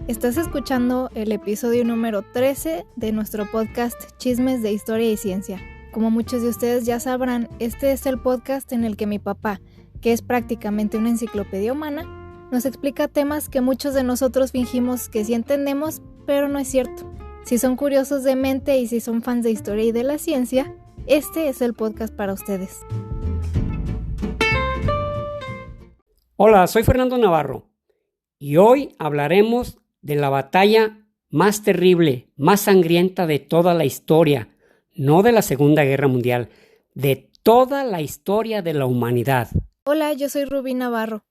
Estás escuchando el episodio número 13 de nuestro podcast Chismes de Historia y Ciencia. Como muchos de ustedes ya sabrán, este es el podcast en el que mi papá, que es prácticamente una enciclopedia humana, nos explica temas que muchos de nosotros fingimos que sí entendemos, pero no es cierto. Si son curiosos de mente y si son fans de historia y de la ciencia, este es el podcast para ustedes. Hola, soy Fernando Navarro y hoy hablaremos de la batalla más terrible, más sangrienta de toda la historia, no de la Segunda Guerra Mundial, de toda la historia de la humanidad. Hola, yo soy Rubí Navarro.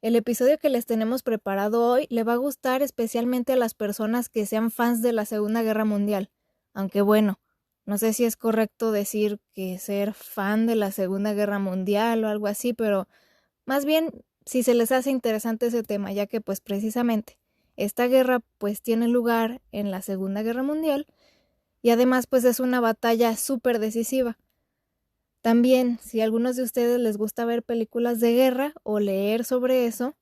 El episodio que les tenemos preparado hoy le va a gustar especialmente a las personas que sean fans de la Segunda Guerra Mundial, aunque bueno, no sé si es correcto decir que ser fan de la Segunda Guerra Mundial o algo así, pero más bien si se les hace interesante ese tema, ya que pues precisamente esta guerra pues tiene lugar en la Segunda Guerra Mundial y además pues es una batalla súper decisiva. También, si a algunos de ustedes les gusta ver películas de guerra o leer sobre eso,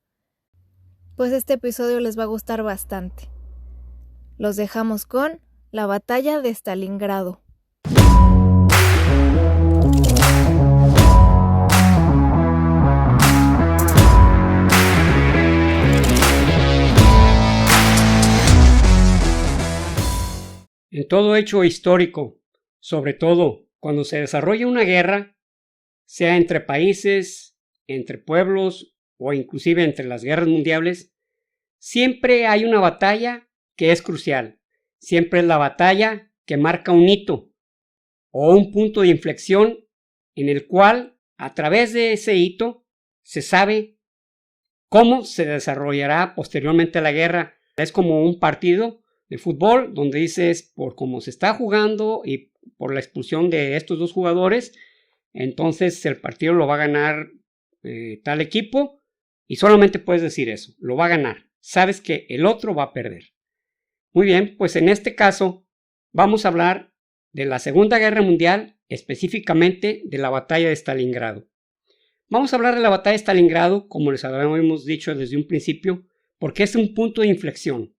pues este episodio les va a gustar bastante. Los dejamos con la batalla de Stalingrado. En todo hecho histórico, sobre todo cuando se desarrolla una guerra, sea entre países, entre pueblos o inclusive entre las guerras mundiales, siempre hay una batalla que es crucial. Siempre es la batalla que marca un hito o un punto de inflexión en el cual, a través de ese hito, se sabe cómo se desarrollará posteriormente la guerra. Es como un partido de fútbol donde dices, por cómo se está jugando y por la expulsión de estos dos jugadores, entonces el partido lo va a ganar tal equipo, y solamente puedes decir eso, lo va a ganar. Sabes que el otro va a perder. Muy bien, pues en este caso vamos a hablar de la Segunda Guerra Mundial, específicamente de la batalla de Stalingrado. Vamos a hablar de la batalla de Stalingrado, como les habíamos dicho desde un principio, porque es un punto de inflexión.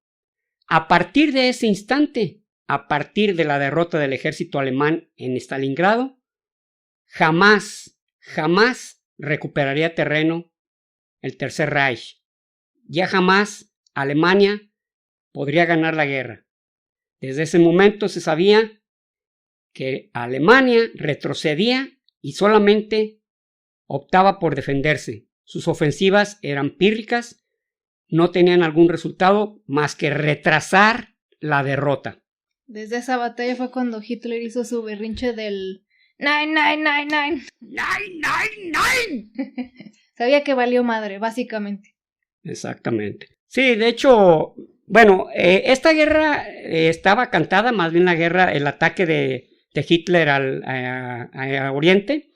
A partir de ese instante, a partir de la derrota del ejército alemán en Stalingrado, jamás recuperaría terreno el Tercer Reich. Ya jamás Alemania podría ganar la guerra. Desde ese momento se sabía que Alemania retrocedía y solamente optaba por defenderse. Sus ofensivas eran pírricas, no tenían algún resultado más que retrasar la derrota. Desde esa batalla fue cuando Hitler hizo su berrinche del 9999. 999. Sabía que valió madre, básicamente. Exactamente. Sí, de hecho, bueno, esta guerra estaba cantada, más bien la guerra, el ataque de Hitler a Oriente,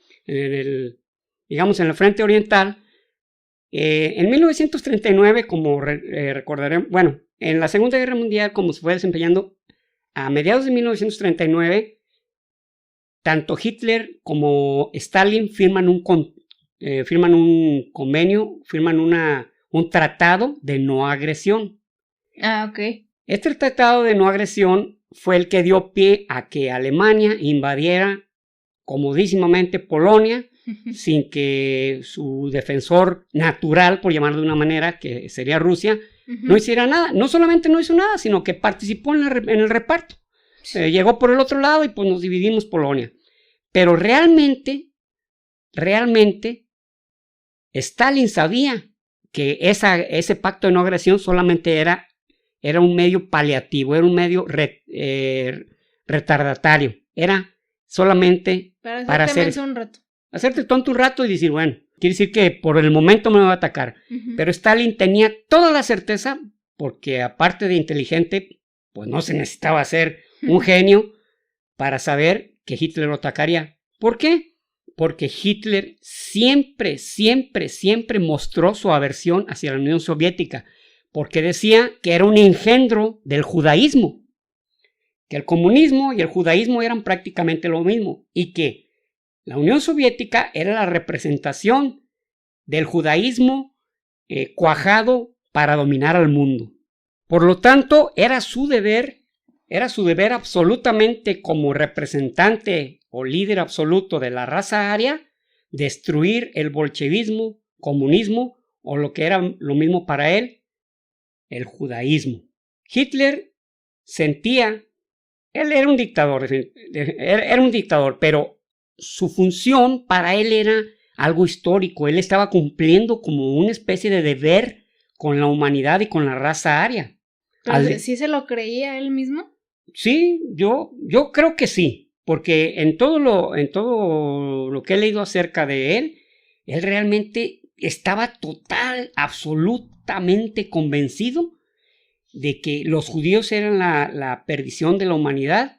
digamos en el frente oriental. En 1939, como recordaremos, bueno, en la Segunda Guerra Mundial, como se fue desempeñando, a mediados de 1939, tanto Hitler como Stalin firman un convenio, firman un tratado de no agresión. Ok. Este tratado de no agresión fue el que dio pie a que Alemania invadiera comodísimamente Polonia, sin que su defensor natural, por llamarlo de una manera, que sería Rusia, no hiciera nada. No solamente no hizo nada, sino que participó en el reparto. Llegó por el otro lado y pues nos dividimos Polonia. Pero realmente, Stalin sabía que ese pacto de no agresión solamente era un medio paliativo, era un medio retardatario. Era solamente para hacerte tonto un rato y decir, bueno, quiere decir que por el momento me va a atacar. Pero Stalin tenía toda la certeza, porque aparte de inteligente, pues no se necesitaba ser un genio para saber que Hitler lo atacaría. ¿Por qué? Porque Hitler siempre mostró su aversión hacia la Unión Soviética, porque decía que era un engendro del judaísmo, que el comunismo y el judaísmo eran prácticamente lo mismo, y que la Unión Soviética era la representación del judaísmo cuajado para dominar al mundo. Por lo tanto, era su deber absolutamente como representante o líder absoluto de la raza aria, destruir el bolchevismo, comunismo o lo que era lo mismo para él, el judaísmo. Hitler sentía, él era un dictador, pero su función para él era algo histórico. Él estaba cumpliendo como una especie de deber con la humanidad y con la raza aria. ¿Pero sí se lo creía él mismo? Sí, yo creo que sí, porque en todo lo que he leído acerca de él realmente estaba absolutamente convencido de que los judíos eran la perdición de la humanidad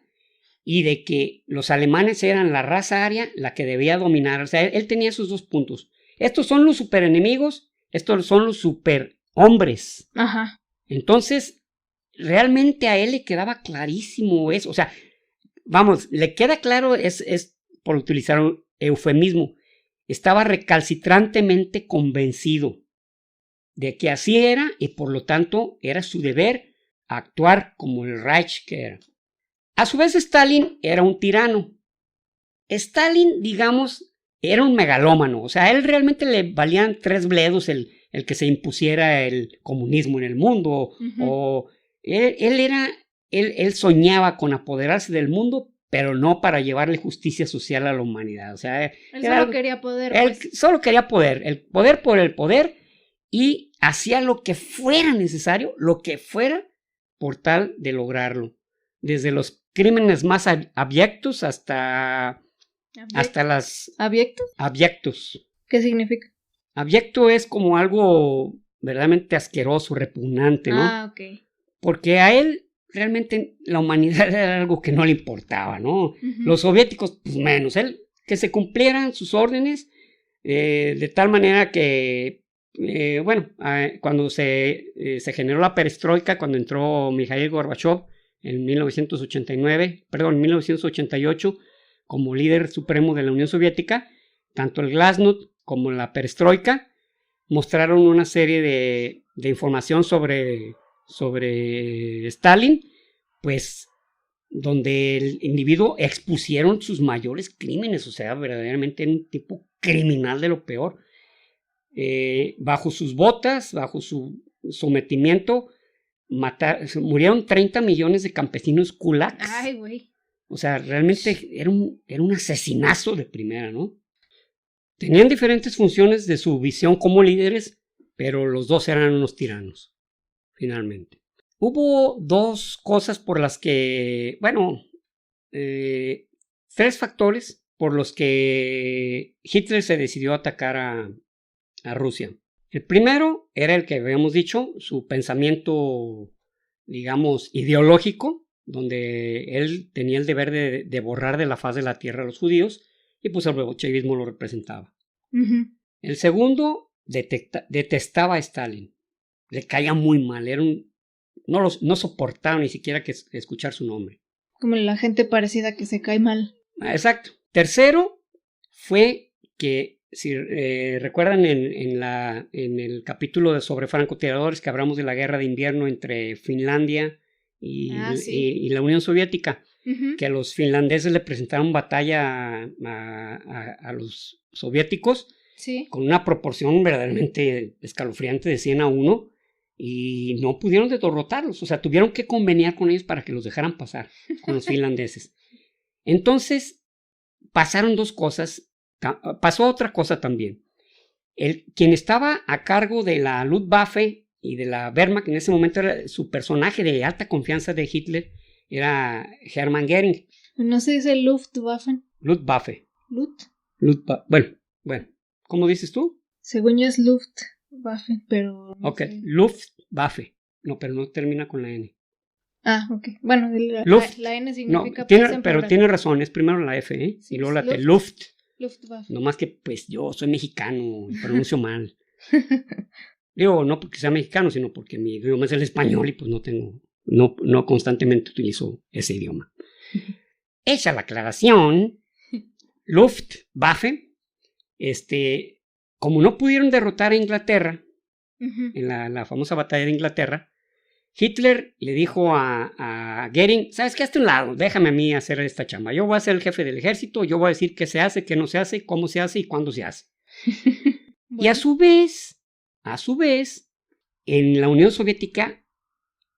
y de que los alemanes eran la raza aria la que debía dominar. O sea, él tenía esos dos puntos. Estos son los superenemigos, estos son los superhombres. Ajá. Entonces, realmente a él le quedaba clarísimo eso. O sea, vamos, le queda claro, es por utilizar un eufemismo, estaba recalcitrantemente convencido de que así era y por lo tanto era su deber actuar como el Reich que era. A su vez, Stalin era un tirano. Stalin, digamos, era un megalómano. O sea, a él realmente le valían 3 bledos el que se impusiera el comunismo en el mundo. Uh-huh. O él soñaba con apoderarse del mundo, pero no para llevarle justicia social a la humanidad. O sea, él solo quería poder. Él solo quería poder, el poder por el poder, y hacía lo que fuera necesario, lo que fuera, por tal de lograrlo. Desde los crímenes más abyectos hasta las... ¿Abyectos? Abyectos. ¿Qué significa? Abyecto es como algo verdaderamente asqueroso, repugnante, ¿no? Ah, ok. Porque a él realmente la humanidad era algo que no le importaba, ¿no? Uh-huh. Los soviéticos, pues menos. Él, que se cumplieran sus órdenes de tal manera que, cuando se generó la perestroika, cuando entró Mikhail Gorbachev en 1988, como líder supremo de la Unión Soviética, tanto el Glasnost como la perestroika mostraron una serie de información sobre Stalin, pues donde el individuo expusieron sus mayores crímenes. O sea, verdaderamente era un tipo criminal de lo peor. Bajo sus botas, bajo su sometimiento, murieron 30 millones de campesinos kulaks. Ay, güey. O sea, realmente era un asesinazo de primera, ¿no? Tenían diferentes funciones de su visión como líderes, pero los dos eran unos tiranos, finalmente. Hubo 2 cosas por las que, 3 factores por los que Hitler se decidió a atacar a Rusia. El primero era el que habíamos dicho, su pensamiento, digamos, ideológico, donde él tenía el deber de borrar de la faz de la tierra a los judíos, y pues el bolchevismo lo representaba. Uh-huh. El segundo, detestaba a Stalin. Le caía muy mal, no soportaba ni siquiera que escuchar su nombre. Como la gente parecida que se cae mal. Exacto. Tercero, fue que, si recuerdan en el capítulo sobre francotiradores que hablamos de la guerra de invierno entre Finlandia y la Unión Soviética, uh-huh, que los finlandeses le presentaron batalla a los soviéticos, sí, con una proporción verdaderamente escalofriante de 100-1, y no pudieron derrotarlos. O sea, tuvieron que conveniar con ellos para que los dejaran pasar, con los finlandeses. Entonces, pasaron 2 cosas. Pasó otra cosa también. Quien estaba a cargo de la Luftwaffe y de la Wehrmacht, en ese momento era su personaje de alta confianza de Hitler, era Hermann Göring. ¿No se dice Luftwaffe? Luftwaffe. Luftwaffe. Bueno, ¿cómo dices tú? Según yo es Luftwaffe, pero... No ok, sé. Luftwaffe. No, pero no termina con la N. Ah, ok. Bueno, la N significa... No, pero tiene razón, es primero la F, ¿eh? Sí, y luego la T. Luftwaffe. No más que, pues, yo soy mexicano, pronuncio mal. Digo, no porque sea mexicano, sino porque mi idioma es el español y pues no constantemente utilizo ese idioma. Hecha la aclaración, Luftwaffe, como no pudieron derrotar a Inglaterra, uh-huh, en la famosa batalla de Inglaterra, Hitler le dijo a Goering, ¿sabes qué? Hazte un lado, déjame a mí hacer esta chamba. Yo voy a ser el jefe del ejército, yo voy a decir qué se hace, qué no se hace, cómo se hace y cuándo se hace. Bueno. Y a su vez, en la Unión Soviética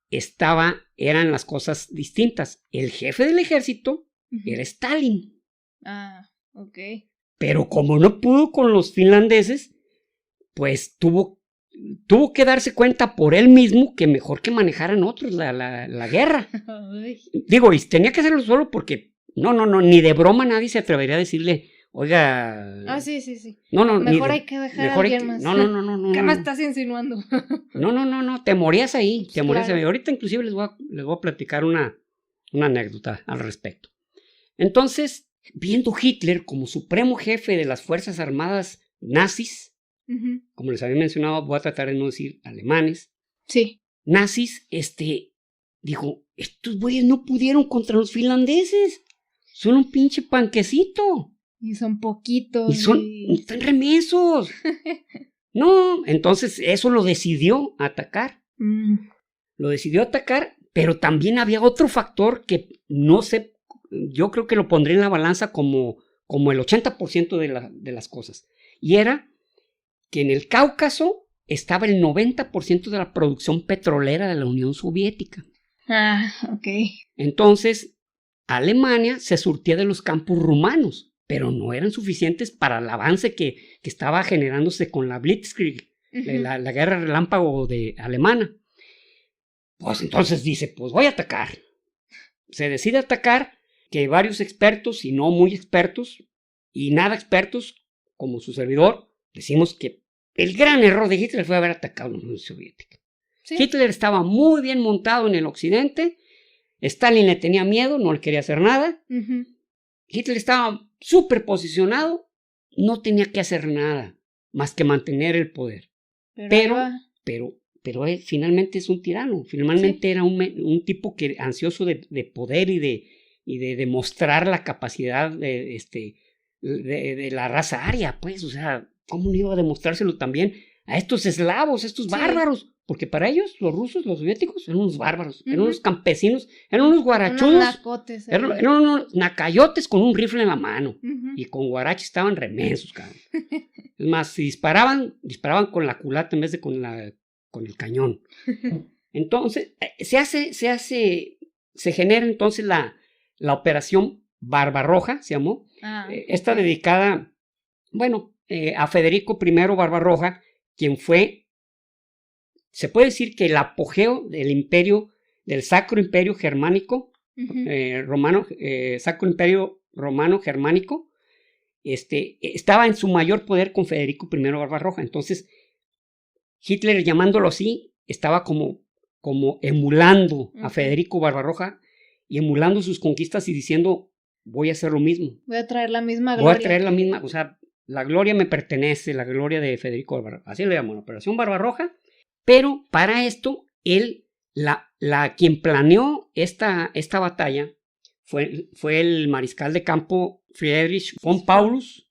eran las cosas distintas. El jefe del ejército era Stalin. Ah, ok. Pero como no pudo con los finlandeses, pues tuvo que darse cuenta por él mismo que mejor que manejaran otros la guerra. Digo, y tenía que hacerlo solo porque no, ni de broma nadie se atrevería a decirle, oiga... Ah, sí. No, mejor hay que dejar a alguien más. No. ¿Qué me estás insinuando? No, te morías ahí, Claro. Ahorita inclusive les voy a platicar una anécdota al respecto. Entonces, viendo Hitler como supremo jefe de las Fuerzas Armadas nazis, como les había mencionado, voy a tratar de no decir alemanes. Sí. Nazis, dijo, estos güeyes no pudieron contra los finlandeses. Son un pinche panquecito. Y son poquitos. Están remensos. No, entonces eso lo decidió atacar. Lo decidió atacar, pero también había otro factor que no sé, yo creo que lo pondré en la balanza como el 80% de las cosas. Y era que en el Cáucaso estaba el 90% de la producción petrolera de la Unión Soviética. Ah, ok. Entonces, Alemania se surtía de los campos rumanos, pero no eran suficientes para el avance que estaba generándose con la Blitzkrieg, la guerra relámpago alemana. Pues entonces dice, pues voy a atacar. Se decide atacar, que varios expertos, y no muy expertos, y nada expertos, como su servidor, decimos que el gran error de Hitler fue haber atacado a la Unión Soviética. ¿Sí? Hitler estaba muy bien montado en el occidente, Stalin le tenía miedo, no le quería hacer nada, Hitler estaba súper posicionado, no tenía que hacer nada más que mantener el poder. Pero él finalmente es un tirano, finalmente era un tipo que ansioso de poder y de demostrar la capacidad de la raza aria, pues, o sea, ¿cómo no iba a demostrárselo también a estos eslavos, estos bárbaros? Porque para ellos, los rusos, los soviéticos, eran unos bárbaros, eran unos campesinos, eran unos guarachudos, eran unos nacayotes con un rifle en la mano, y con guaraches estaban remensos, cabrón. Es más, si disparaban con la culata en vez de con el cañón. Entonces, se genera entonces la operación Barbarroja, se llamó, esta dedicada, a Federico I Barbarroja, quien fue, se puede decir que el apogeo del Sacro Imperio Germánico, Sacro Imperio Romano Germánico, estaba en su mayor poder con Federico I Barbarroja. Entonces, Hitler, llamándolo así, estaba como emulando a Federico Barbarroja y emulando sus conquistas y diciendo, voy a hacer lo mismo. Voy a traer la misma gloria. Voy a traer la misma, o sea, la gloria me pertenece, la gloria de Federico Barbarroja. Así le llamó, la Operación Barbarroja. Pero para esto, él, quien planeó esta batalla fue el mariscal de campo Friedrich von Paulus,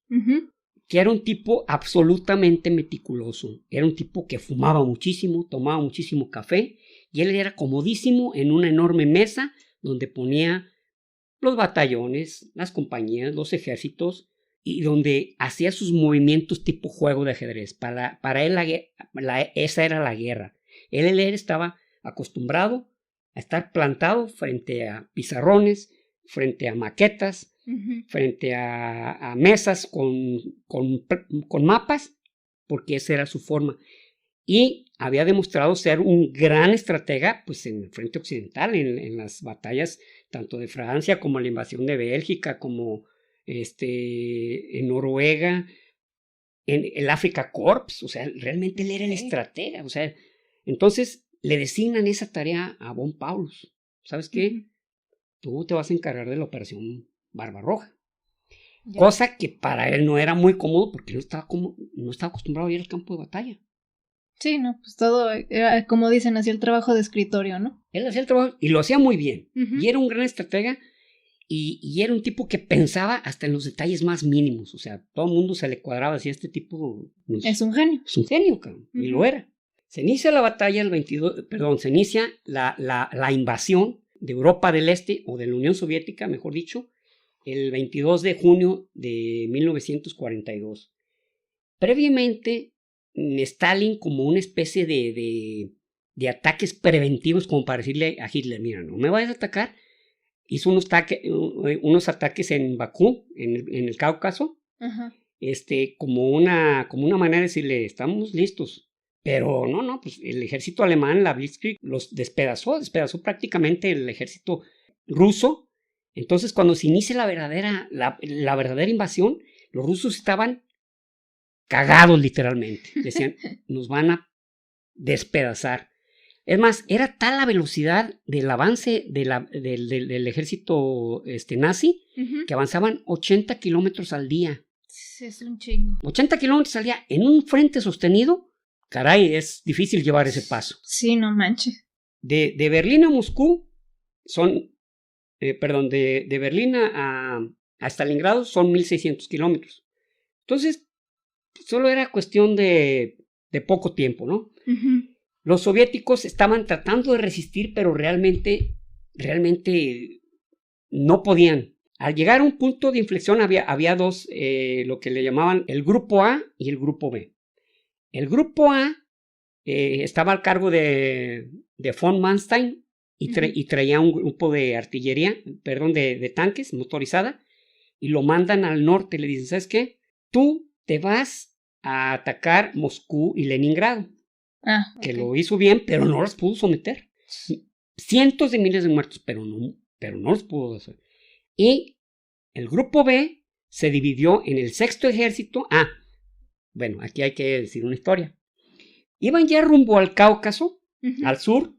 que era un tipo absolutamente meticuloso. Era un tipo que fumaba muchísimo, tomaba muchísimo café, y él era comodísimo en una enorme mesa donde ponía los batallones, las compañías, los ejércitos, y donde hacía sus movimientos tipo juego de ajedrez. Para él esa era la guerra. Él estaba acostumbrado a estar plantado frente a pizarrones, frente a maquetas, frente a mesas con mapas, porque esa era su forma. Y había demostrado ser un gran estratega, pues, en el frente occidental, en las batallas tanto de Francia como la invasión de Bélgica, como en Noruega, en el Africa Corps. O sea, realmente él era el estratega. O sea, entonces le designan esa tarea a von Paulus. ¿Sabes qué? Tú te vas a encargar de la operación Barbarroja. Cosa que para él no era muy cómodo porque no estaba acostumbrado a ir al campo de batalla. Sí, no, pues todo era, como dicen, hacía el trabajo de escritorio, ¿no? Él hacía el trabajo y lo hacía muy bien. Y era un gran estratega y era un tipo que pensaba hasta en los detalles más mínimos. O sea, todo el mundo se le cuadraba así, este tipo... Es un genio. Es un genio, cabrón. Y lo era. Se inicia la batalla el 22, perdón, se inicia la invasión de Europa del Este, o de la Unión Soviética, mejor dicho, el 22 de junio de 1942. Previamente, Stalin, como una especie de ataques preventivos, como para decirle a Hitler, mira, no me vayas a atacar, hizo unos ataques en Bakú, en el Cáucaso, Ajá. como una manera de decirle, estamos listos. Pero no, pues el ejército alemán, la Blitzkrieg, los despedazó prácticamente el ejército ruso. Entonces, cuando se inicia la verdadera invasión, los rusos estaban cagados literalmente. Decían, nos van a despedazar. Es más, era tal la velocidad del avance del ejército nazi, que avanzaban 80 kilómetros al día. Sí, es un chingo. 80 kilómetros al día en un frente sostenido. Caray, es difícil llevar ese paso. Sí, no manches. De Berlín a Moscú de Berlín a Stalingrado son 1600 kilómetros. Entonces, solo era cuestión de poco tiempo, ¿no? Uh-huh. Los soviéticos estaban tratando de resistir, pero realmente no podían. Al llegar a un punto de inflexión había dos, lo que le llamaban el grupo A y el grupo B. El grupo A estaba al cargo de von Manstein y traía un grupo de artillería, de tanques motorizada, y lo mandan al norte. Le dicen, ¿sabes qué? Tú te vas a atacar Moscú y Leningrado. Que lo hizo bien, pero no los pudo someter. Cientos de miles de muertos, pero no los pudo hacer. Y el grupo B se dividió en el 6º ejército. Bueno, aquí hay que decir una historia. Iban ya rumbo al Cáucaso, al sur,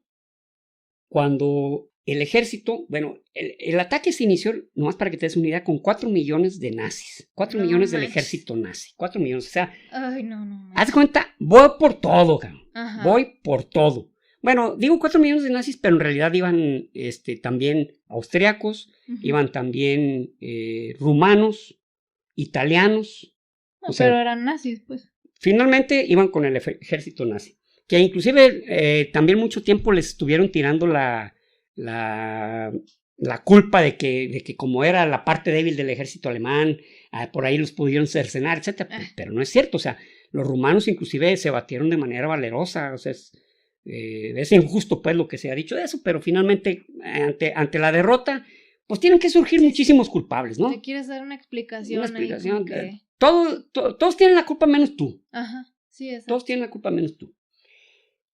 cuando el ejército, el ataque se inició, nomás para que te des una idea, con 4 millones de nazis. 4 millones del ejército nazi. 4 millones, o sea. Ay, no. Haz de cuenta, voy por todo, cabrón. Voy por todo. Bueno, digo 4 millones de nazis, pero en realidad iban también austriacos, iban también rumanos, italianos. Pero eran nazis, pues. Finalmente iban con el ejército nazi, que inclusive también mucho tiempo les estuvieron tirando la culpa de que como era la parte débil del ejército alemán, por ahí los pudieron cercenar, etc. Pero no es cierto, o sea, los rumanos inclusive se batieron de manera valerosa, o sea, es injusto pues lo que se ha dicho de eso, pero finalmente ante la derrota, pues tienen que surgir muchísimos culpables, ¿no? ¿Te quieres dar una explicación? Una explicación. Todos tienen la culpa menos tú. Ajá, sí, exacto. Todos tienen la culpa menos tú.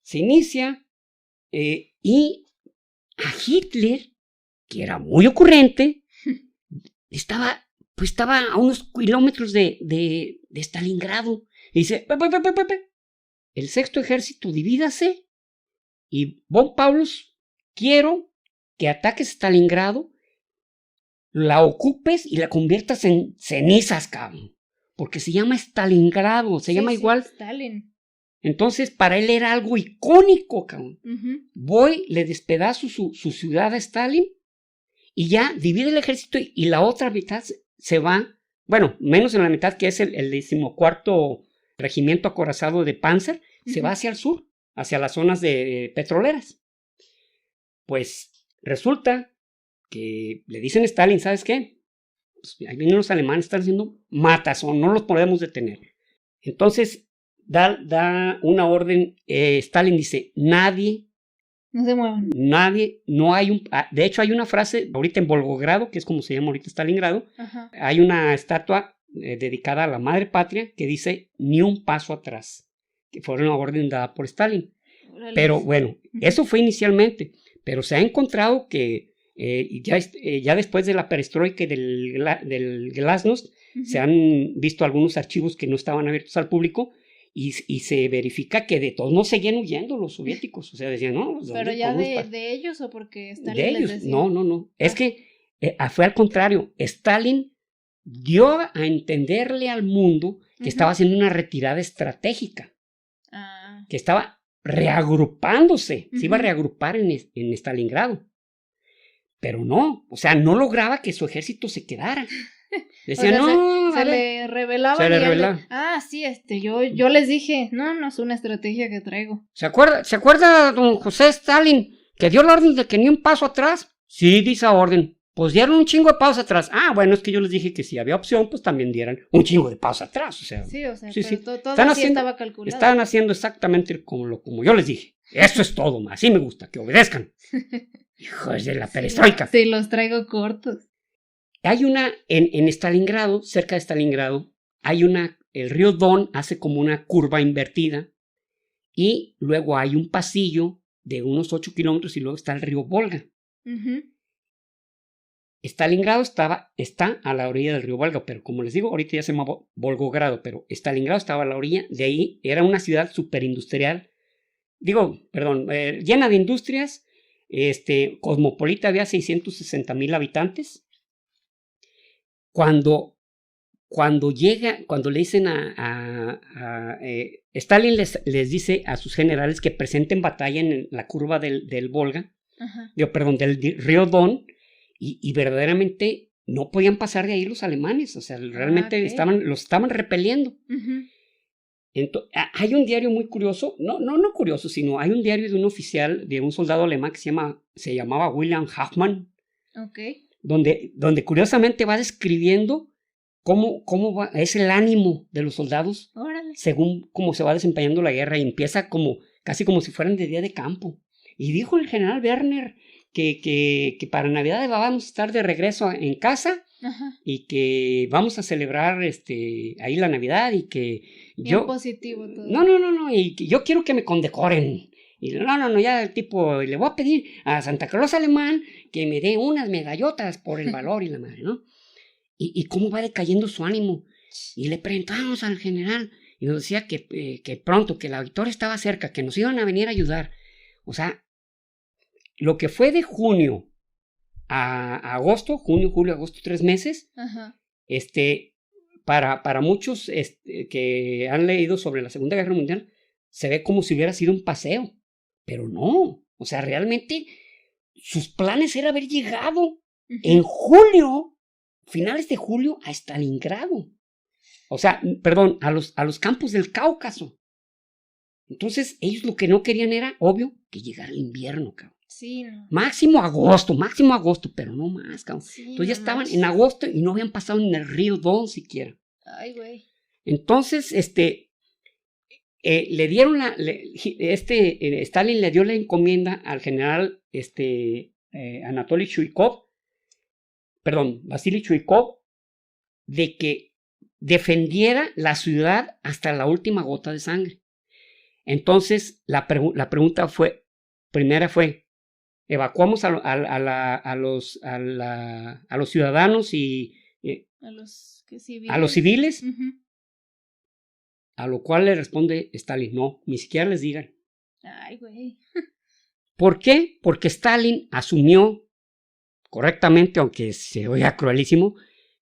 Se inicia y a Hitler, que era muy ocurrente, estaba a unos kilómetros de Stalingrado. Y dice, el 6º ejército divídase y von Paulus, quiero que ataques Stalingrado, la ocupes y la conviertas en cenizas, cabrón. Porque se llama Stalingrado, se llama igual. Stalin. Entonces, para él era algo icónico, cabrón. Le despedazo su ciudad a Stalin y ya divide el ejército y la otra mitad se va, menos en la mitad, que es el 14º regimiento acorazado de Panzer, se va hacia el sur, hacia las zonas de petroleras. Pues resulta que le dicen a Stalin, ¿sabes qué? Pues ahí vienen los alemanes, están haciendo matazón, no los podemos detener. Entonces da una orden, Stalin dice, nadie, no se muevan. Nadie, no hay de hecho hay una frase, ahorita en Volgogrado, que es como se llama ahorita Stalingrado, hay una estatua dedicada a la madre patria que dice, ni un paso atrás, que fue una orden dada por Stalin. Pero eso fue inicialmente, pero se ha encontrado que ya después de la perestroika y del glasnost, se han visto algunos archivos que no estaban abiertos al público y se verifica que de todos no seguían huyendo los soviéticos. O sea, decían, no. ¿Pero ya de ellos o porque Stalin de les ellos? decía? No. Es que fue al contrario. Stalin dio a entenderle al mundo que estaba haciendo una retirada estratégica. Que estaba reagrupándose. Se iba a reagrupar en Stalingrado. Pero no, o sea, no lograba que su ejército se quedara. Decían, o sea, no, se le revelaba. Se le revelaba. Sí, yo les dije, no es una estrategia que traigo. ¿Se acuerda don José Stalin que dio la orden de que ni un paso atrás? Sí, dice esa orden. Pues dieron un chingo de pasos atrás. Bueno, es que yo les dije que si había opción, pues también dieran un chingo de pasos atrás. O sea, sí, pero todo así estaba calculado. Estaban haciendo exactamente como yo les dije. Eso es todo, más. Así me gusta, que obedezcan. Hijos de la perestroika. Sí, los traigo cortos. Hay en Stalingrado, cerca de Stalingrado, el río Don hace como una curva invertida y luego hay un pasillo de unos 8 kilómetros y luego está el río Volga. Uh-huh. Stalingrado está a la orilla del río Volga, pero como les digo, ahorita ya se llama Volgogrado, pero Stalingrado estaba a la orilla, de ahí era una ciudad superindustrial, llena de industrias, cosmopolita, había 660,000 habitantes. Cuando le dicen Stalin les dice a sus generales que presenten batalla en la curva del Volga, del río Don, y verdaderamente no podían pasar de ahí los alemanes, o sea, realmente los estaban repeliendo. Uh-huh. Hay un diario muy curioso, no curioso, sino hay un diario de un oficial, de un soldado alemán que se llamaba William Hoffmann, donde curiosamente va describiendo cómo es el ánimo de los soldados. Órale. Según cómo se va desempeñando la guerra, y empieza casi como si fueran de día de campo. Y dijo el general Werner que para Navidad vamos a estar de regreso en casa. Ajá. Y que vamos a celebrar ahí la Navidad y que bien positivo todo. No, y que yo quiero que me condecoren. Y ya el tipo, le voy a pedir a Santa Claus alemán que me dé unas medallotas por el valor y la madre, ¿no? Y cómo va decayendo su ánimo. Y le preguntamos al general y nos decía que pronto, que la victoria estaba cerca, que nos iban a venir a ayudar. O sea, lo que fue de junio a agosto, junio, julio, agosto, 3 meses, ajá. Para muchos que han leído sobre la Segunda Guerra Mundial, se ve como si hubiera sido un paseo, pero no, o sea, realmente sus planes era haber llegado uh-huh. en julio, finales de julio, a Stalingrado, o sea, perdón, a los campos del Cáucaso. Entonces, ellos lo que no querían era, obvio, que llegara el invierno, cabrón. Sí, no. Máximo agosto, pero no más, cabrón. Sí, entonces ya estaban en agosto y no habían pasado en el río Don siquiera. Ay, güey. Entonces, le dieron Stalin le dio la encomienda al general Vasily Chuikov, de que defendiera la ciudad hasta la última gota de sangre. Entonces, la pregunta primera fue, evacuamos a los ciudadanos y a los civiles, uh-huh. A lo cual le responde Stalin, no, ni siquiera les digan. Ay, güey. ¿Por qué? Porque Stalin asumió correctamente, aunque se oiga cruelísimo,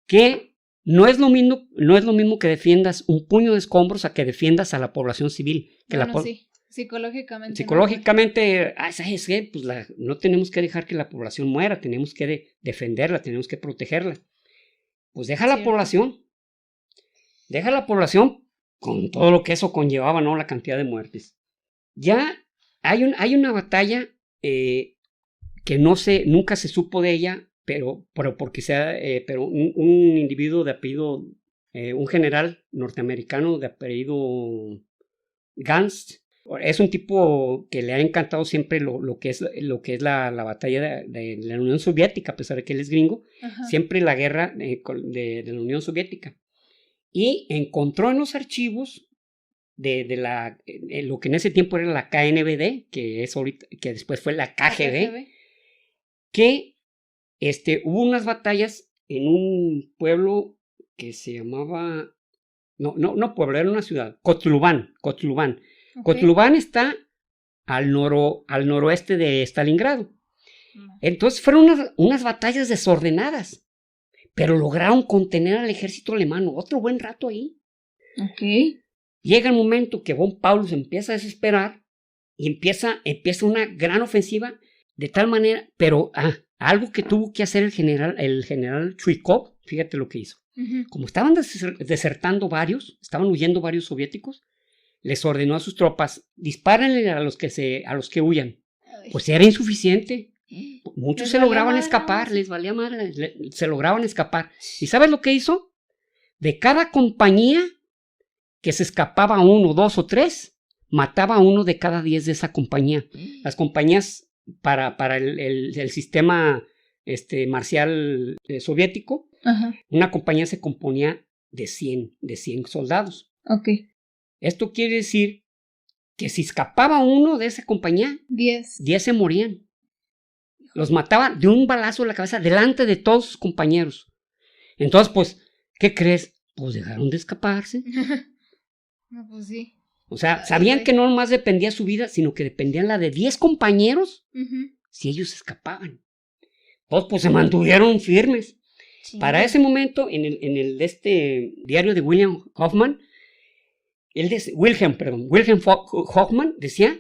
que no es lo mismo que defiendas un puño de escombros a que defiendas a la población civil. Sí. Psicológicamente. ¿Sabes qué? Pues no tenemos que dejar que la población muera, tenemos que defenderla, tenemos que protegerla. Pues deja la población con todo lo que eso conllevaba, ¿no? La cantidad de muertes. Ya hay una batalla que nunca se supo de ella, pero un individuo de apellido, un general norteamericano de apellido Gans. Es un tipo que le ha encantado siempre lo que es la batalla de la Unión Soviética, a pesar de que él es gringo, ajá. Siempre la guerra de la Unión Soviética. Y encontró en los archivos de lo que en ese tiempo era la KNVD, que después fue la KGB, que hubo unas batallas en un pueblo que se llamaba, no pueblo, era una ciudad, Kotlubán. Okay. Kotlubán está al noroeste de Stalingrado. Entonces fueron unas batallas desordenadas, pero lograron contener al ejército alemán otro buen rato ahí. Okay. Llega el momento que von Paulus se empieza a desesperar y empieza una gran ofensiva de tal manera, pero algo que tuvo que hacer el general Chuikov fíjate lo que hizo. Como estaban desertando varios, estaban huyendo varios soviéticos, les ordenó a sus tropas, dispárenle a los que huyan. Pues era insuficiente. Muchos se lograban escapar, les valía madre, se lograban escapar. ¿Y sabes lo que hizo? De cada compañía que se escapaba 1, 2 o 3, mataba a 1 de cada 10 de esa compañía. Las compañías para el sistema marcial soviético, una compañía se componía de 100 soldados. Ok. Esto quiere decir que si escapaba 1 de esa compañía, 10 se morían. Los mataba de un balazo en la cabeza delante de todos sus compañeros. Entonces, pues, ¿qué crees? Pues dejaron de escaparse. No, pues sí. O sea, sabían que no nomás dependía su vida, sino que dependían la de 10 compañeros si ellos escapaban. Pues se mantuvieron firmes. Sí. Para ese momento, en el diario de Wilhelm Hoffmann decía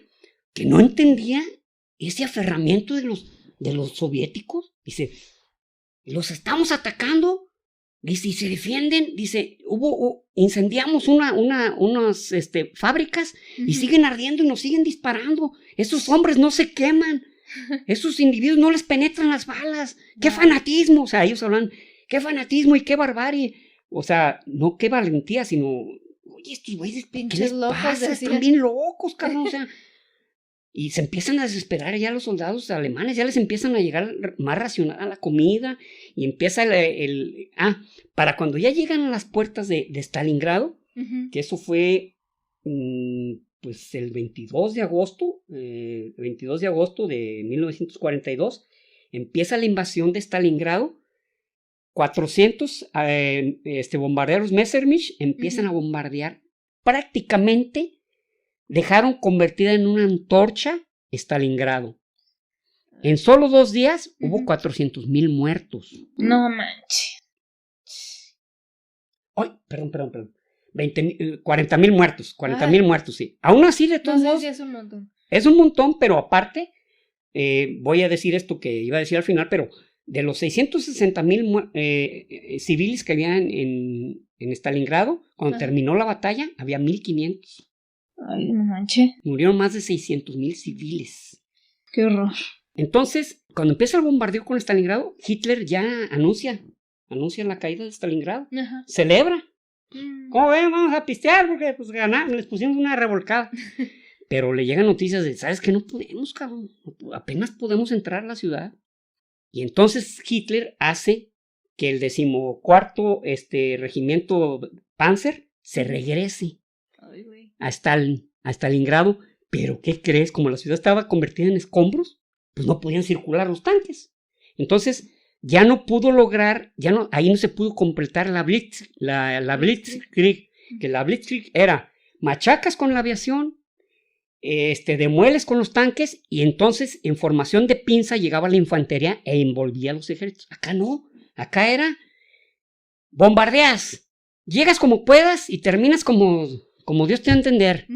que no entendía ese aferramiento de los soviéticos. Dice, los estamos atacando, dice, y se defienden, dice, incendiamos unas fábricas y siguen ardiendo y nos siguen disparando. Esos hombres no se queman, esos individuos no les penetran las balas. ¡Qué fanatismo! O sea, ellos hablan, ¡qué fanatismo y qué barbarie! O sea, no qué valentía, sino, oye, estos güeyes, ¿qué les pasa? Están bien locos, cabrón, o sea. Y se empiezan a desesperar ya los soldados alemanes, ya les empiezan a llegar más racionada la comida y empieza para cuando ya llegan a las puertas de Stalingrado, que eso fue pues el 22 de agosto de 1942, empieza la invasión de Stalingrado. 400 bombarderos Messerschmitt empiezan a bombardear. Prácticamente dejaron convertida en una antorcha Stalingrado. En solo 2 días hubo 400,000 muertos. No manches. Ay, perdón. 40,000 muertos. 40,000 muertos, sí. Aún así, de todos modos. Es un montón. Es un montón, pero aparte, voy a decir esto que iba a decir al final, pero de los 660,000 civiles que había en Stalingrado, cuando terminó la batalla, había 1,500. Ay, no manches. Murieron más de 600,000 civiles. Qué horror. Entonces, cuando empieza el bombardeo con Stalingrado, Hitler ya anuncia la caída de Stalingrado. Celebra. ¿Cómo ven? Vamos a pistear porque pues ganamos, les pusimos una revolcada. Pero le llegan noticias de, ¿sabes qué? No podemos, cabrón. Apenas podemos entrar a la ciudad. Y entonces Hitler hace que el 14º regimiento Panzer se regrese a Stalingrado. Pero ¿qué crees? Como la ciudad estaba convertida en escombros, pues no podían circular los tanques. Entonces ya no pudo lograr, ahí no se pudo completar la Blitzkrieg, que la Blitzkrieg era machacas con la aviación, demueles con los tanques, y entonces en formación de pinza llegaba la infantería e envolvía a los ejércitos. Acá no, acá era bombardeas, llegas como puedas y terminas como Dios te va a entender.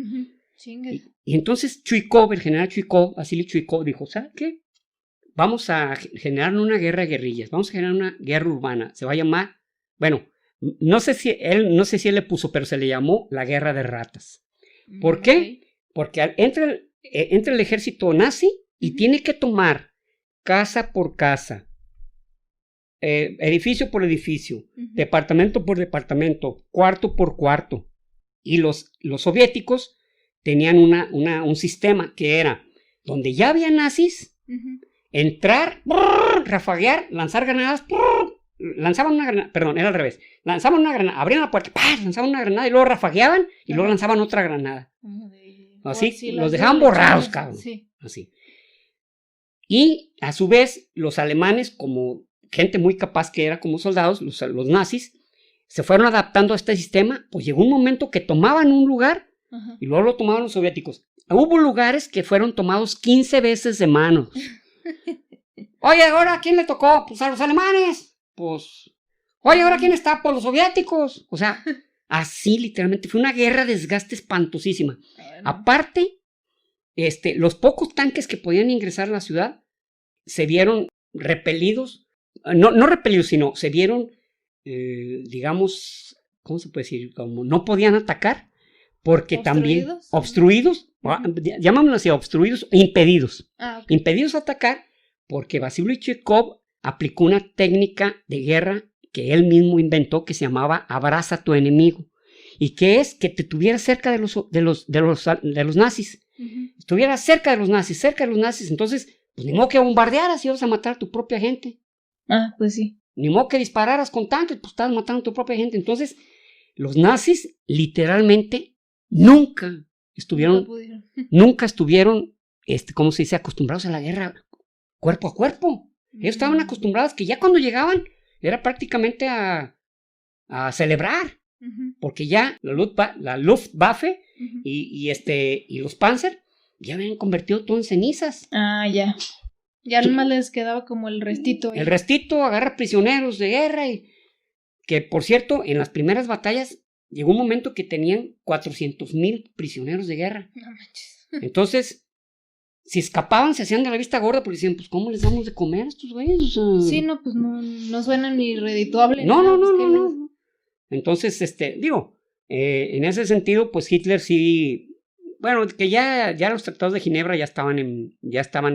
Y entonces Chuikov, el general Chuikov, Vasily Chuikov, dijo, ¿sabes qué? Vamos a generar una guerra de guerrillas, vamos a generar una guerra urbana, se va a llamar, bueno, no sé si él le puso, pero se le llamó la guerra de ratas. ¿Por qué? Porque entra el ejército nazi y tiene que tomar casa por casa, edificio por edificio, departamento por departamento, cuarto por cuarto. Y los soviéticos tenían un sistema que era donde ya había nazis, entrar, rafaguear, lanzar granadas, lanzaban una granada, perdón, era al revés, lanzaban una granada, abrían la puerta, lanzaban una granada y luego rafagueaban y luego lanzaban otra granada. Así, los dejaban borrados, cabrón. Sí. Así. Y a su vez, los alemanes, como gente muy capaz que era como soldados, los nazis, se fueron adaptando a este sistema. Pues llegó un momento que tomaban un lugar y luego lo tomaban los soviéticos. Hubo lugares que fueron tomados 15 veces de manos. Oye, ¿ahora a quién le tocó? Pues a los alemanes. Pues, oye, ¿ahora quién está? Pues los soviéticos. O sea, así literalmente. Fue una guerra de desgaste espantosísima. Aparte, los pocos tanques que podían ingresar a la ciudad se vieron repelidos. No repelidos, sino se vieron digamos, ¿cómo se puede decir? Como no podían atacar, porque también ¿Obstruidos? llamámoslo así, obstruidos, impedidos. Okay. Impedidos a atacar, porque Vasily Chekov aplicó una técnica de guerra que él mismo inventó, que se llamaba abraza a tu enemigo, y que es que te tuviera cerca de los nazis. Estuviera cerca de los nazis, entonces, pues ni modo que bombardearas y ibas a matar a tu propia gente. Pues sí. Ni modo que dispararas con tanques, pues estás matando a tu propia gente. Entonces, los nazis literalmente nunca estuvieron, ¿cómo se dice?, acostumbrados a la guerra cuerpo a cuerpo. Ellos estaban acostumbrados que ya cuando llegaban era prácticamente a celebrar, porque ya la Luftwaffe y los Panzer ya habían convertido todo en cenizas. Ya. Ya nomás les quedaba como el restito. El restito, agarra prisioneros de guerra y que, por cierto, en las primeras batallas llegó un momento que tenían 400,000 prisioneros de guerra. No manches. Entonces, si escapaban, se hacían de la vista gorda porque decían, pues, ¿cómo les damos de comer a estos güeyes? O sea, sí, no, pues no suena ni redituable. No. Entonces, en ese sentido, pues Hitler sí, bueno, que ya los tratados de Ginebra ya estaban,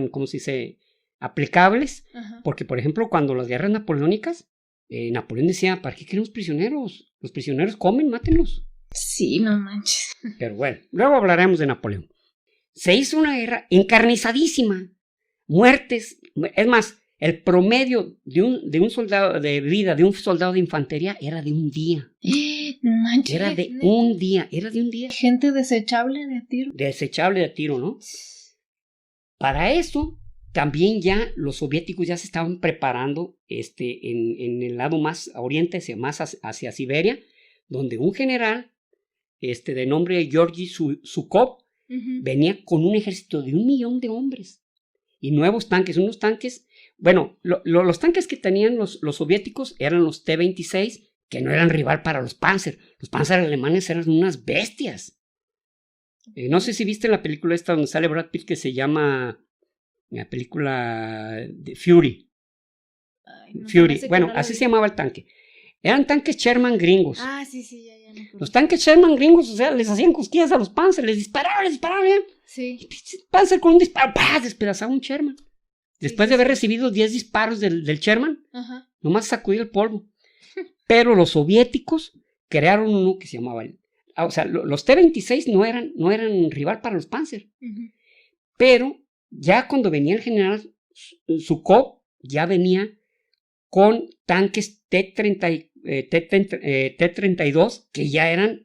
¿cómo se dice?, aplicables, porque, por ejemplo, cuando las guerras napoleónicas, Napoleón decía, ¿para qué queremos prisioneros? Los prisioneros comen, mátenlos. Sí, no manches. Pero bueno, luego hablaremos de Napoleón. Se hizo una guerra encarnizadísima, muertes, es más, el promedio de un soldado de vida, de un soldado de infantería, era de un día. No manches. Era de un día. Gente desechable de tiro. Desechable de tiro, ¿no? Para eso, también ya los soviéticos ya se estaban preparando en el lado más a oriente, más hacia Siberia, donde un general de nombre Georgy Zhukov venía con un ejército de 1 millón de hombres y nuevos tanques, unos tanques. Bueno, los tanques que tenían los soviéticos eran los T-26, que no eran rival para los Panzer. Los Panzer alemanes eran unas bestias. No sé si viste la película esta donde sale Brad Pitt, que se llama la película de Fury. Fury, bueno, así se llamaba el tanque. Eran tanques Sherman gringos. Sí, ya. Los tanques Sherman gringos, o sea, les hacían cosquillas a los Panzer, les disparaban. Sí. Panzer con un disparo, despedazaba un Sherman. Después de haber recibido 10 disparos del Sherman, nomás sacudió el polvo. Pero los soviéticos crearon uno que se llamaba los T-26 no eran rival para los Panzer. Pero ya cuando venía el general Zhukov, ya venía con tanques T-32 que ya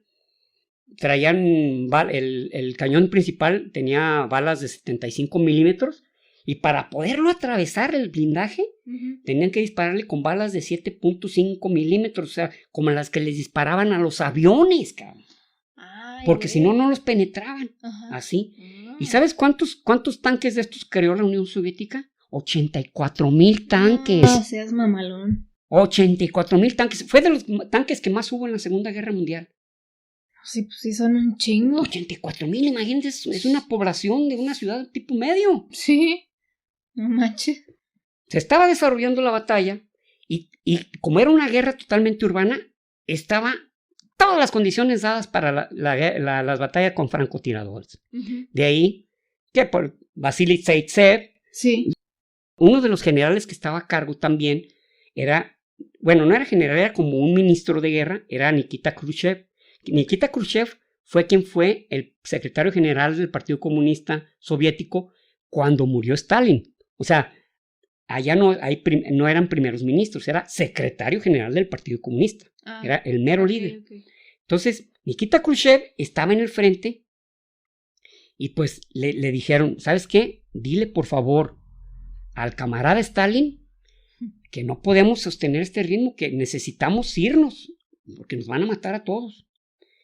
traían el cañón principal, tenía balas de 75 milímetros. Y para poderlo atravesar el blindaje, tenían que dispararle con balas de 7.5 milímetros, o sea, como las que les disparaban a los aviones, cabrón. Porque si no, no los penetraban. Así. ¿Y sabes cuántos tanques de estos creó la Unión Soviética? 84,000 tanques. No seas mamalón. 84,000 tanques. Fue de los tanques que más hubo en la Segunda Guerra Mundial. Sí, pues sí, son un chingo. 84,000, imagínate, es una población de una ciudad tipo medio. Sí. No manches. Se estaba desarrollando la batalla y como era una guerra totalmente urbana, estaba todas las condiciones dadas para las batallas con francotiradores. De ahí que por Vasily Zaitsev, uno de los generales que estaba a cargo también no era general, era como un ministro de guerra, era Nikita Khrushchev. Nikita Khrushchev fue quien fue el secretario general del Partido Comunista Soviético cuando murió Stalin. O sea, allá no eran primeros ministros, era secretario general del Partido Comunista. Era el mero líder. Entonces, Nikita Khrushchev estaba en el frente y pues le dijeron, ¿sabes qué? Dile por favor al camarada Stalin que no podemos sostener este ritmo, que necesitamos irnos, porque nos van a matar a todos.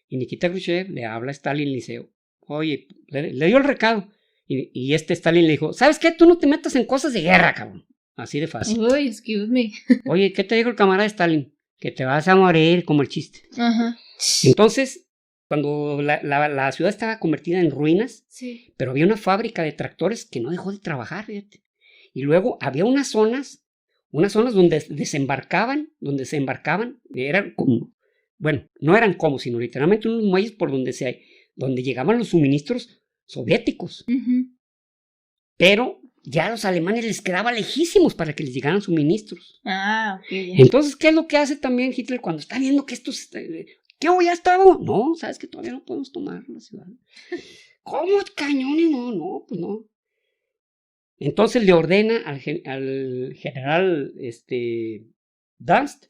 Y Nikita Khrushchev le habla a Stalin y le dice, oye, le dio el recado. Y Stalin le dijo, ¿sabes qué? Tú no te metas en cosas de guerra, cabrón. Así de fácil. Uy, excuse me. Oye, ¿qué te dijo el camarada Stalin? Que te vas a morir, como el chiste. Entonces, cuando la ciudad estaba convertida en ruinas, pero había una fábrica de tractores que no dejó de trabajar, fíjate. Y luego había unas zonas unas zonas donde se embarcaban, eran como, bueno, no eran como, sino literalmente unos muelles por donde llegaban los suministros soviéticos. Pero ya a los alemanes les quedaba lejísimos para que les llegaran suministros. Ok. Entonces, ¿qué es lo que hace también Hitler cuando está viendo que esto ¿qué ya estaba? No, sabes que todavía no podemos tomar la ciudad. ¿Cómo cañones? No, pues no. Entonces le ordena al general Dunst,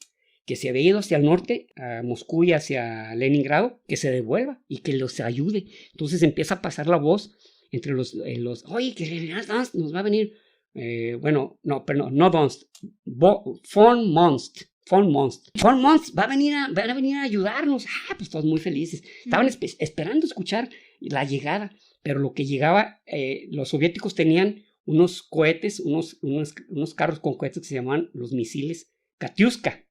que se había ido hacia el norte, a Moscú y hacia Leningrado, que se devuelva y que los ayude. Entonces empieza a pasar la voz entre los oye, que el general Dunst nos va a venir, no Dunst, von Munst van a venir a ayudarnos. Pues todos muy felices. Estaban esperando escuchar la llegada, pero lo que llegaba, los soviéticos tenían unos cohetes, unos carros con cohetes que se llamaban los misiles Katyuska,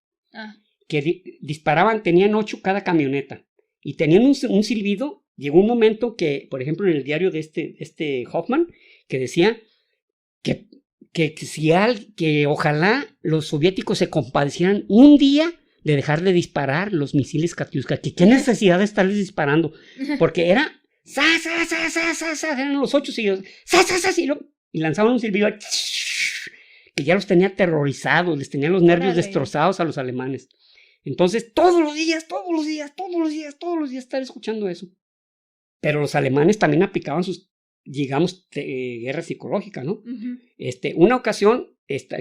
que disparaban, tenían 8 cada camioneta, y tenían un silbido. Llegó un momento que, por ejemplo, en el diario de este Hoffman, que decía que ojalá los soviéticos se compadecieran un día de dejar de disparar los misiles Katyuska, que qué necesidad de estarles disparando, porque era eran los 8 seguidos, y lanzaban un silbido que ya los tenía aterrorizados, les tenía los nervios destrozados a los alemanes. Entonces todos los días estar escuchando eso. Pero los alemanes también aplicaban sus, digamos, guerra psicológica, ¿no? Una ocasión,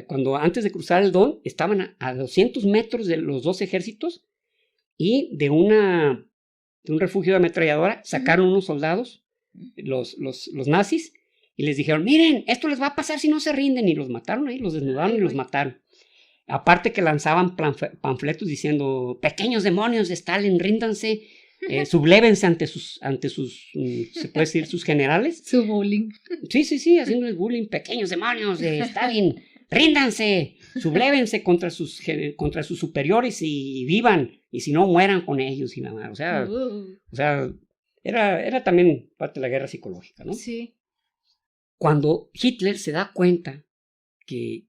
cuando antes de cruzar el Don, estaban a 200 metros de los dos ejércitos, y de un refugio de ametralladora sacaron unos soldados, los nazis, y les dijeron, miren, esto les va a pasar si no se rinden, y los mataron ahí, los desnudaron y los mataron. Aparte que lanzaban panfletos diciendo, pequeños demonios de Stalin, ríndanse, sublévense ante sus, se puede decir, sus generales. Su bullying. Sí, haciéndoles bullying, pequeños demonios de Stalin, ríndanse, sublévense contra sus superiores y vivan, y si no, mueran con ellos y nada más. O sea, era también parte de la guerra psicológica, ¿no? Sí. Cuando Hitler se da cuenta que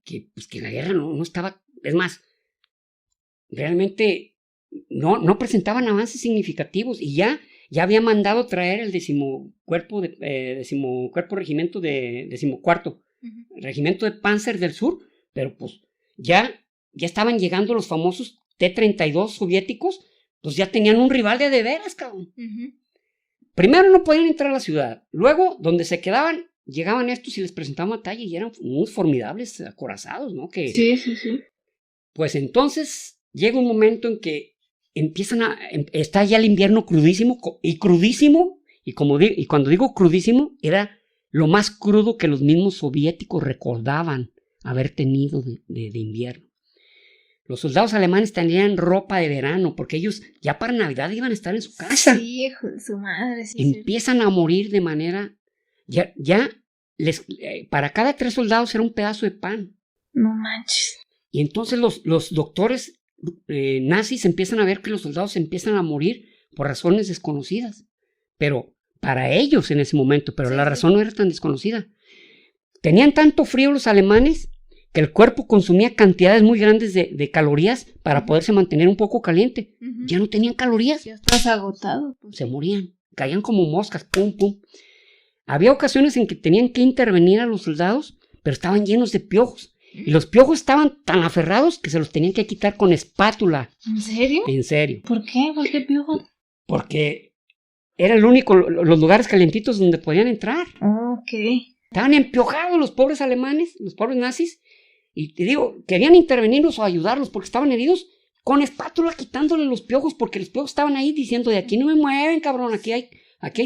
la guerra no estaba, es más, realmente no presentaban avances significativos, y ya había mandado traer el 10º regimiento de 14º regimiento de Panzer del Sur, pero pues ya estaban llegando los famosos T-32 soviéticos, pues ya tenían un rival de veras, cabrón. Primero no podían entrar a la ciudad, luego donde se quedaban, llegaban estos y les presentaban batalla y eran unos formidables acorazados, ¿no? Sí. Pues entonces llega un momento en que está ya el invierno crudísimo, y cuando digo crudísimo, era lo más crudo que los mismos soviéticos recordaban haber tenido de invierno. Los soldados alemanes tenían ropa de verano, porque ellos ya para Navidad iban a estar en su casa. Sí, hijo de su madre. Sí, empiezan a morir de manera, para cada 3 soldados era un pedazo de pan. No manches. Y entonces los doctores nazis empiezan a ver que los soldados empiezan a morir por razones desconocidas, pero para ellos en ese momento, pero la razón no era tan desconocida. Tenían tanto frío los alemanes que el cuerpo consumía cantidades muy grandes de calorías para poderse mantener un poco caliente. Ya no tenían calorías. Ya estás agotado. Pues. Se morían, caían como moscas, pum, pum. Había ocasiones en que tenían que intervenir a los soldados, pero estaban llenos de piojos. Y los piojos estaban tan aferrados que se los tenían que quitar con espátula. ¿En serio? En serio. ¿Por qué? ¿Por qué piojos? Porque era los lugares calientitos donde podían entrar. Ok. Estaban empiojados los pobres alemanes, los pobres nazis, y te digo, querían intervenirlos o ayudarlos porque estaban heridos, con espátula quitándole los piojos, porque los piojos estaban ahí diciendo, de aquí no me mueven, cabrón, aquí hay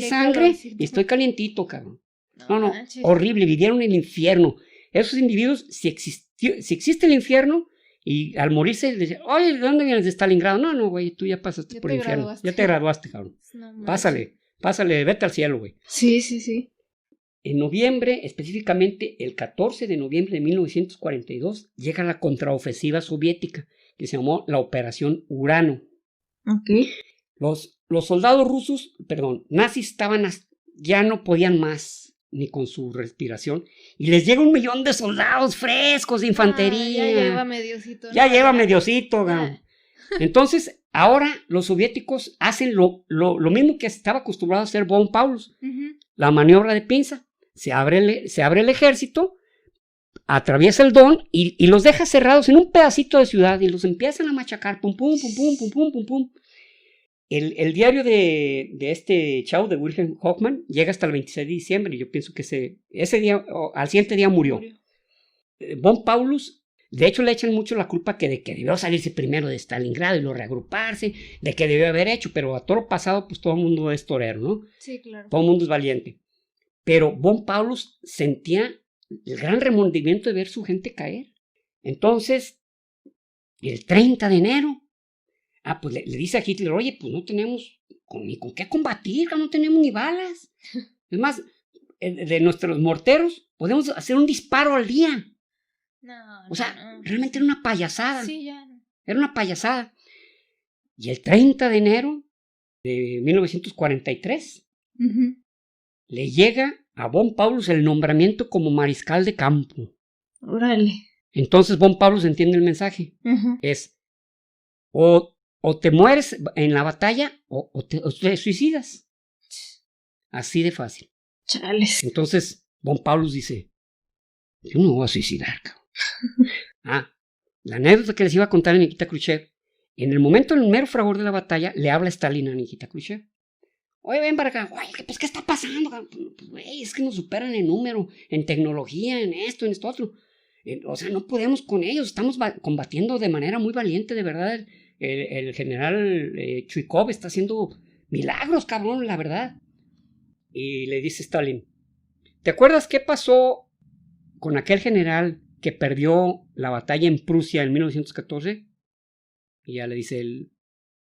sangre y estoy calientito, cabrón. No, horrible, vivieron el infierno. Esos individuos, si existe el infierno, y al morirse, le dicen, oye, ¿de dónde vienes? De Stalingrado. No, güey, tú ya pasaste por el infierno. Ya te graduaste, cabrón. No, pásale, vete al cielo, güey. Sí. En noviembre, específicamente el 14 de noviembre de 1942, llega la contraofensiva soviética, que se llamó la Operación Urano. Ok. Los soldados nazis ya no podían más. ni con su respiración. Y les llega 1 millón de soldados frescos de infantería. Ya lleva mediocito. Ya lleva mediocito. Entonces, ahora los soviéticos hacen lo mismo que estaba acostumbrado a hacer von Paulus. La maniobra de pinza. Se abre el ejército, atraviesa el Don y los deja cerrados en un pedacito de ciudad y los empiezan a machacar. Pum, pum, pum, pum, pum, pum, pum, pum. El diario de este chavo, de Wilhelm Hoffmann, llega hasta el 26 de diciembre y yo pienso que ese día, al siguiente día murió. Von Paulus, de hecho, le echan mucho la culpa de que debió salirse primero de Stalingrado y luego reagruparse, de que debió haber hecho, pero a toro pasado, pues todo el mundo es torero, ¿no? Sí, claro. Todo el mundo es valiente. Pero Von Paulus sentía el gran remordimiento de ver su gente caer. Entonces, el 30 de enero, pues le dice a Hitler, oye, pues no tenemos ni con qué combatir, no tenemos ni balas. Es más, de nuestros morteros podemos hacer un disparo al día. O sea, realmente era una payasada. Sí, ya. Era una payasada. Y el 30 de enero de 1943 le llega a Von Paulus el nombramiento como mariscal de campo. Órale. Entonces Von Paulus entiende el mensaje. Es o te mueres en la batalla o te suicidas. Así de fácil. Chales. Entonces Von Paulus dice, yo no me voy a suicidar, cabrón. La anécdota que les iba a contar a Nikita Khrushchev, en el momento del mero fragor de la batalla, le habla Stalin a Nikita Khrushchev. Oye, ven para acá. Oye, pues, ¿qué está pasando? Pues, güey, es que nos superan en número, en tecnología, en esto otro. O sea, no podemos con ellos. Estamos combatiendo de manera muy valiente, de verdad. El general Chuikov está haciendo milagros, cabrón, la verdad. Y le dice Stalin, ¿te acuerdas qué pasó con aquel general que perdió la batalla en Prusia en 1914? Y ya le dice él,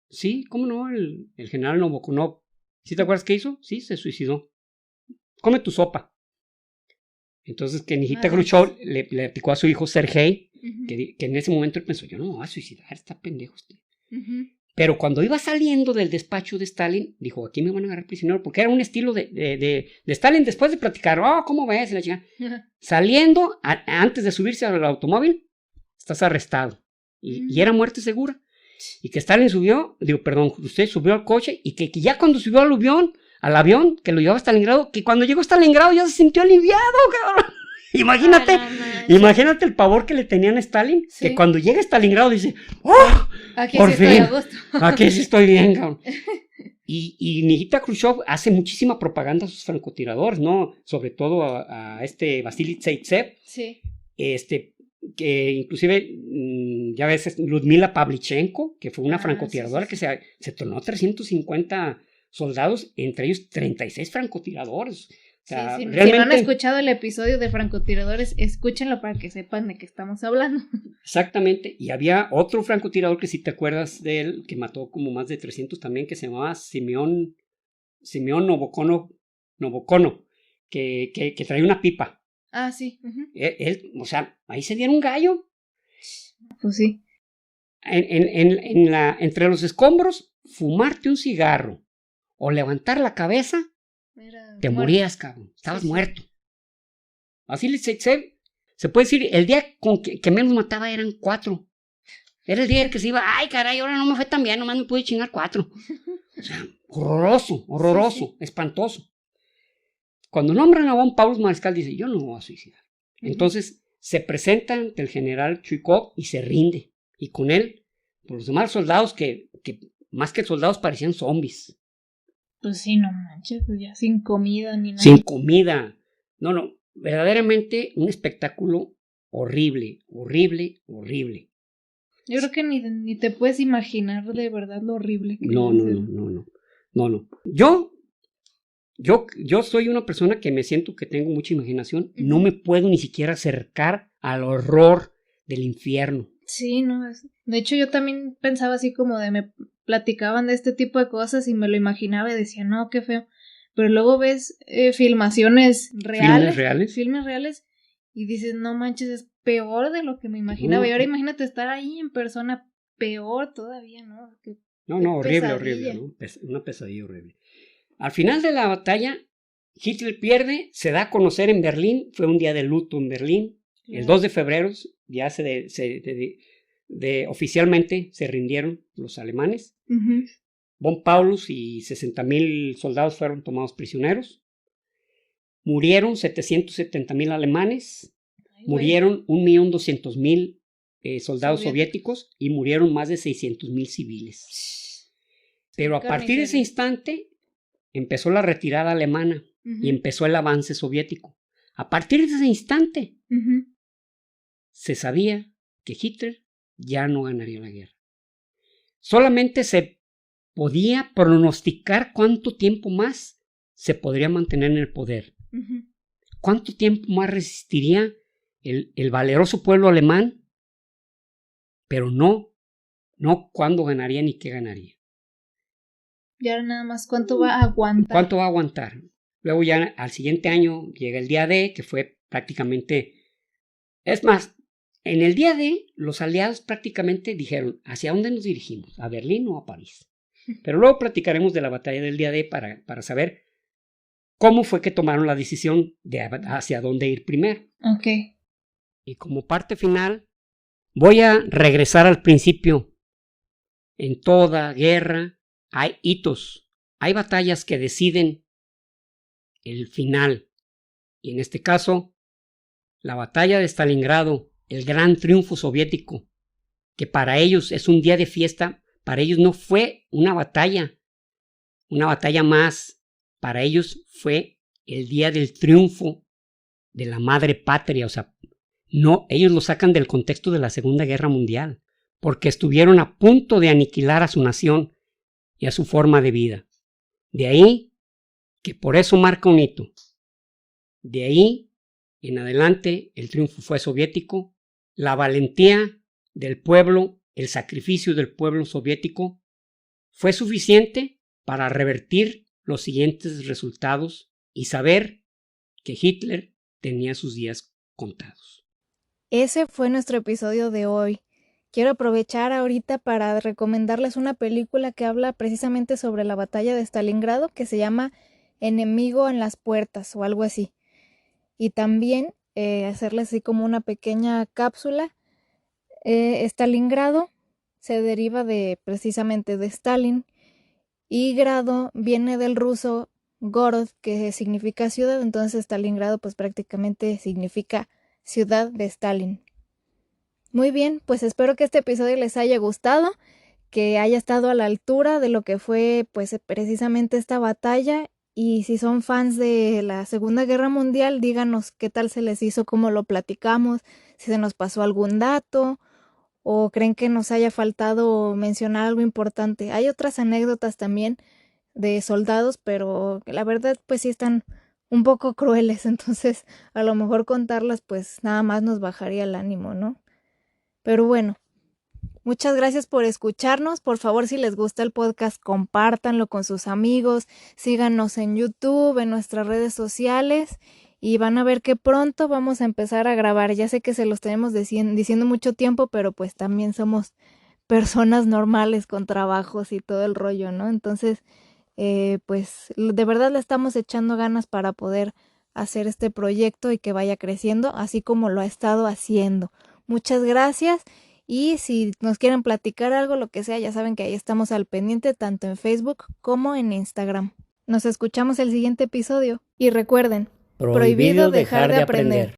sí, ¿cómo no? El general Novokonov. ¿Sí te acuerdas qué hizo? Sí, se suicidó. Come tu sopa. Entonces que Nikita Khrushchev le platicó a su hijo Sergei, que en ese momento él pensó, yo no me voy a suicidar, está pendejo usted. Pero cuando iba saliendo del despacho de Stalin, dijo, aquí me van a agarrar prisionero, porque era un estilo de Stalin después de platicar, ¿cómo ves? La chica. Saliendo, antes de subirse al automóvil, estás arrestado. Y era muerte segura. Y que Stalin usted subió al coche y que ya cuando subió al avión que lo llevaba a Stalingrado, que cuando llegó a Stalingrado ya se sintió aliviado, cabrón. Imagínate el pavor que le tenían a Stalin, sí. Que cuando llega a Stalingrado dice, ¡oh! Aquí por sí fin, estoy a gusto. Aquí sí estoy bien, cabrón. Y Nikita Khrushchev hace muchísima propaganda a sus francotiradores, ¿no? Sobre todo a Vasily Zaitsev. Sí. Que inclusive, ya ves, Ludmila Pavlichenko, que fue una francotiradora que se tornó 350 soldados, entre ellos 36 francotiradores. O sea, realmente, si no han escuchado el episodio de francotiradores, escúchenlo para que sepan de qué estamos hablando. Exactamente, y había otro francotirador que si te acuerdas de él, que mató como más de 300 también, que se llamaba Simeón Novokono, que traía una pipa. Ah, sí. Él, o sea, ahí se dieron un gallo. Pues sí. Entre los escombros, fumarte un cigarro o levantar la cabeza, te morías, cabrón. Estabas muerto. Así se puede decir, el día que menos mataba eran 4. Era el día que se iba, ay, caray, ahora no me fue tan bien, nomás me pude chingar 4. O sea, horroroso, espantoso. Cuando nombran a Von Paulus mariscal, dice, yo no me voy a suicidar. Entonces, se presenta ante el general Chuikov y se rinde. Y con él, por los demás soldados que más que soldados parecían zombies. Pues sí, no manches, pues ya sin comida ni nada. Sin comida. No, verdaderamente un espectáculo horrible. Yo creo que ni te puedes imaginar de verdad lo horrible que No. Yo soy una persona que me siento que tengo mucha imaginación. No me puedo ni siquiera acercar al horror del infierno. Sí, no. De hecho, yo también pensaba así como me platicaban de este tipo de cosas y me lo imaginaba y decía, no, qué feo. Pero luego ves filmaciones reales. Filmes reales y dices, no manches, es peor de lo que me imaginaba. Y ahora imagínate estar ahí en persona, peor todavía, ¿no? No, horrible, ¿no? Una pesadilla horrible. Al final de la batalla, Hitler pierde, se da a conocer en Berlín, fue un día de luto en Berlín. El 2 de febrero ya oficialmente se rindieron los alemanes. Uh-huh. Von Paulus y 60,000 soldados fueron tomados prisioneros. Murieron 770,000 alemanes. Murieron 1,200,000 soldados soviéticos y murieron más de 600,000 civiles. Pero a partir de ese instante empezó la retirada alemana y empezó el avance soviético. A partir de ese instante se sabía que Hitler ya no ganaría la guerra. Solamente se podía pronosticar cuánto tiempo más se podría mantener en el poder. ¿Cuánto tiempo más resistiría el valeroso pueblo alemán? Pero no cuándo ganaría ni qué ganaría. Y ahora nada más, ¿cuánto va a aguantar? ¿Cuánto va a aguantar? Luego ya al siguiente año llega el día D, que fue prácticamente... Es más, en el día D los aliados prácticamente dijeron, ¿hacia dónde nos dirigimos? ¿A Berlín o a París? Pero luego platicaremos de la batalla del día D para saber cómo fue que tomaron la decisión de hacia dónde ir primero. Ok. Y como parte final, voy a regresar al principio. En toda guerra hay hitos, hay batallas que deciden el final. Y en este caso, la batalla de Stalingrado, el gran triunfo soviético, que para ellos es un día de fiesta, para ellos no fue una batalla más, para ellos fue el día del triunfo de la madre patria, o sea, no, ellos lo sacan del contexto de la Segunda Guerra Mundial, porque estuvieron a punto de aniquilar a su nación y a su forma de vida. De ahí que por eso marca un hito. De ahí en adelante el triunfo fue soviético, la valentía del pueblo, el sacrificio del pueblo soviético fue suficiente para revertir los siguientes resultados y saber que Hitler tenía sus días contados. Ese fue nuestro episodio de hoy. Quiero aprovechar ahorita para recomendarles una película que habla precisamente sobre la batalla de Stalingrado, que se llama Enemigo en las puertas o algo así. Y también hacerles así como una pequeña cápsula. Stalingrado se deriva precisamente de Stalin, y grado viene del ruso Gorod, que significa ciudad, entonces Stalingrado pues prácticamente significa ciudad de Stalin. Muy bien, pues espero que este episodio les haya gustado, que haya estado a la altura de lo que fue pues precisamente esta batalla, y si son fans de la Segunda Guerra Mundial, díganos qué tal se les hizo, cómo lo platicamos, si se nos pasó algún dato o creen que nos haya faltado mencionar algo importante. Hay otras anécdotas también de soldados, pero la verdad pues sí están un poco crueles, entonces a lo mejor contarlas pues nada más nos bajaría el ánimo, ¿no? Pero bueno, muchas gracias por escucharnos. Por favor, si les gusta el podcast, compártanlo con sus amigos, síganos en YouTube, en nuestras redes sociales, y van a ver que pronto vamos a empezar a grabar. Ya sé que se los tenemos diciendo mucho tiempo, pero pues también somos personas normales con trabajos y todo el rollo, ¿no? Entonces, pues de verdad le estamos echando ganas para poder hacer este proyecto y que vaya creciendo, así como lo ha estado haciendo. Muchas gracias. Y si nos quieren platicar algo, lo que sea, ya saben que ahí estamos al pendiente, tanto en Facebook como en Instagram. Nos escuchamos el siguiente episodio. Y recuerden, prohibido dejar de aprender.